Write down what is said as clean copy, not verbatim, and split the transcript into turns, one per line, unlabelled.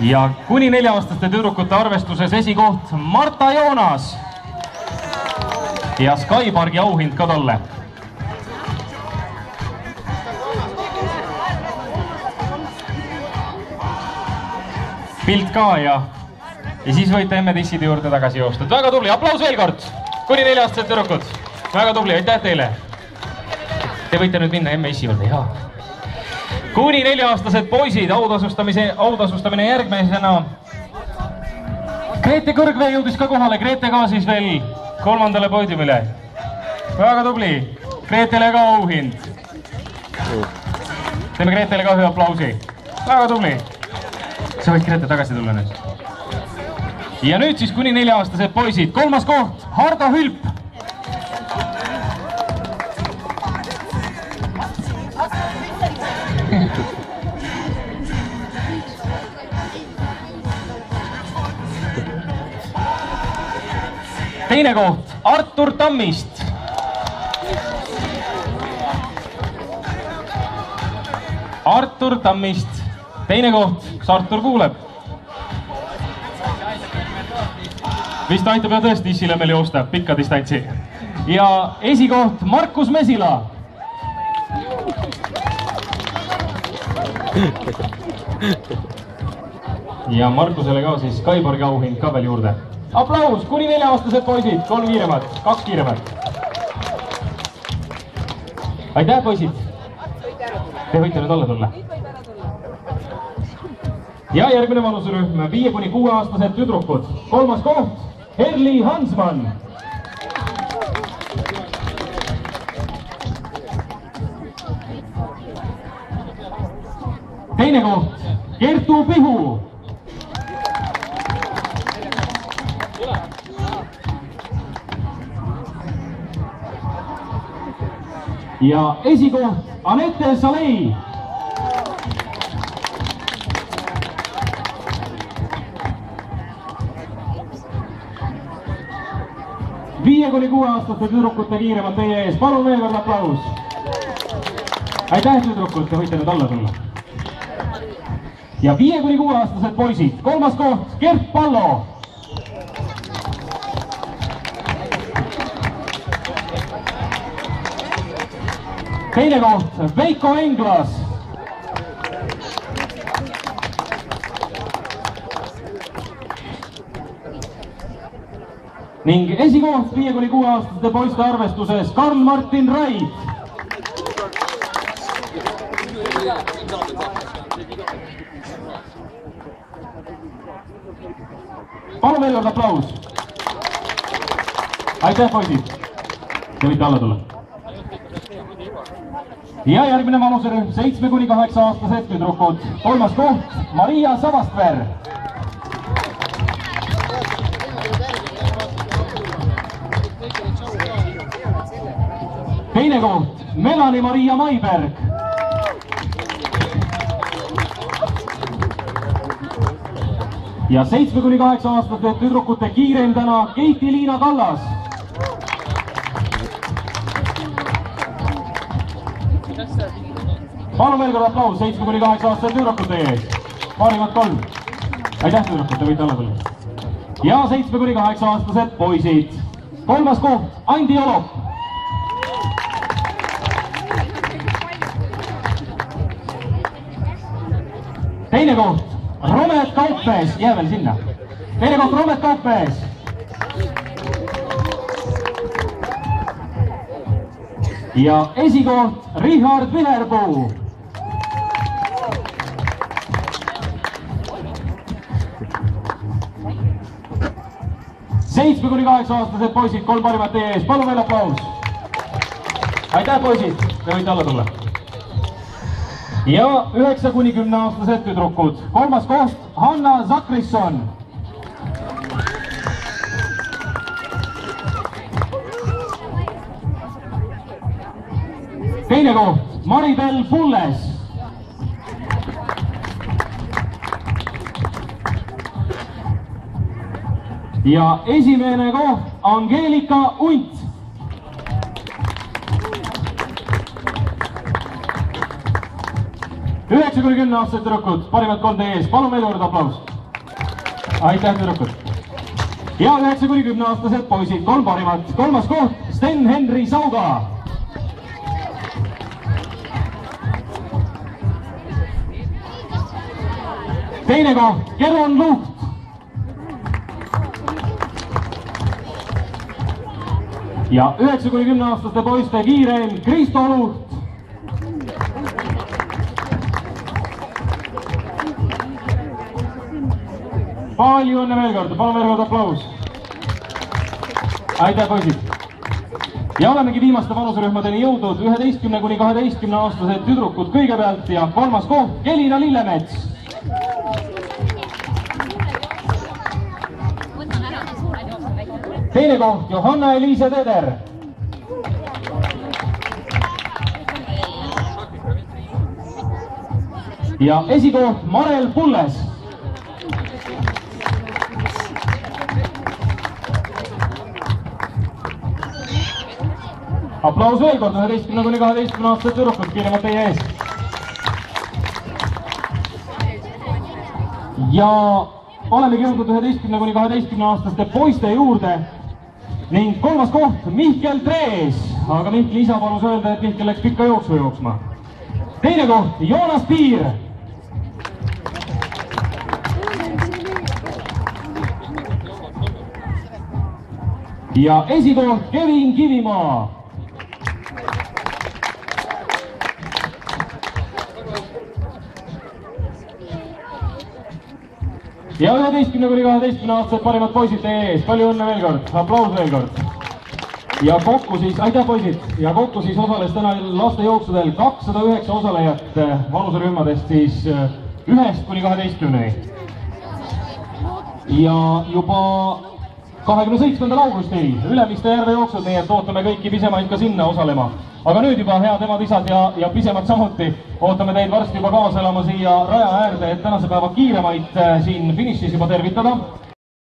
ja kuni 4-aastaste tüdrukute arvestuses esikoht Marta Joonas ja Skypargi auhind ka talle. Pilt ka ja siis võite emme-tisside juurde tagasi joosta. Väga tubli, aplaus veel kord, kuni 4-aastased tüdrukud. Väga tubli, aitäh teile. Te võite nüüd minna emme-issi juurde, jaa. Kuni 4-aastased poisid, autasustamine järgmisena. Grete Kõrgvee jõudis ka kohale, Grete ka siis veel 3. poodiumile. Väga tubli, Gretele ka auhind. Teeme Gretele ka ühe aplausi. Väga tubli. Sa võid Grete tagasi tulla nüüd. Ja nüüd siis kuni 4-aastased poisid. 3. koht, Hardo Hülp. Teine koht, Artur Tammist. Artur Tammist. Teine koht, kas Artur kuuleb? Vist aitab ja tõesti Issile meil joosta, pikka distantsi. Ja esikoht, Markus Mesila. Ja Markusele ka siis Skypargi auhind ka veel juurde. Aplaus, kuni 4-aastased poisid, 3 kiiremat, 2 kiiremat. Aitäh, poisid. Te võite nüüd alla tulla. Ja järgmine vanuserühm, 5–6-aastased tüdrukud. 3. koht, Herli Hansmann. Teine koht, Kertu Pihu. Ja esikoht, Anette Salei. Kuni 6-aastaste tüdrukute kiiremad teie ees. Palun veel kord aplaus. Aitäh tüdrukud, te võite nüüd alla tulla. Ja 5–6-aastased poisid. 3. koht, Gert Pallo. Teine koht, Veiko Englas. Ning esikoht 5–6-aastaste poiste arvestuses Karl-Martin Raid. Palun veel kord aplaus. Aitäh, poisid. Te võite alla tulla. Ja järgmine vanuserühm, 7–8-aastased tüdrukud. 3. koht, Maria Savastver. Teine koht, Melanie Maria Maiberg. Ja 7–8-aastaste tüdrukute kiirem täna Keiti-Liina Kallas. Palun veel kord aplaus 7–8-aastased tüdrukute ees. Parimad 3. Aitäh tüdrukud, te võite alla tulla. Ja 7–8-aastased poisid. 3. koht, Andi Olop. Teine koht, Romet Kaupes, jää veel sinna. Teine koht, Romet Kaupes. Ja esikoht, Richard Viherpuu. Seitsme kuni 8-aastased poisid, 3 parimat teie ees. Palun veel aplaus. Aitäh, poisid. Te võite alla tulla. Ja 9 kuni 10-aastased tüdrukud. 3. koht, Hanna Zakrisson. Teine koht, Maribel Fulles. Ja esimene koht, Angeelika Unt. Üheksa kuni 10-aastased tüdrukud, parimad 3 teie ees. Palun veel kord aplaus. aitäh, tüdrukud! Ja 9–10-aastased poisid, 3 parimat. 3. koht Sten-Henri Sauga. Teine koht Keron Luht. Ja 9–10-aastaste poiste kiireel Kristo Luht. Palju õnne veel kord, palun veel kord aplaus. Aitäh, poisid! Ja olemegi viimaste vanuserühmadeni jõudnud. 11–12-aastased tüdrukud kõigepealt ja 3. koht Kelina Lillemets. Teine koht Johanna-Eliise Teder. Ja esikoht Marel Pulles. Aplaus veel kord 11–12-aastased tüdrukud, kiiremad teie ees. Ja olemegi jõudnud 11–12-aastaste poiste juurde ning 3. koht Mihkel Trees, aga Mihkli isa palus öelda, et Mihkel läks pikka jooksu jooksma. Teine koht Joonas Piir. Ja esikoht Kevin Kivimaa. Ja 11–12-aastased parimad poisid teie ees, palju õnne veel kord, aplaus veel kord. Ja kokku siis, aitäh poisid, ja kokku siis osales täna lastejooksudel 209 osalejat vanuserühmadest siis 1–12-ni. Ja juba 27. augustil Ülemiste järve jooksud, nii et ootame kõiki pisemaid ka sinna osalema. Aga nüüd juba head emad-isad ja pisemad samuti ootame teid varsti juba kaasa elama siia raja äärde, et tänase päeva kiiremaid siin finišis juba tervitada.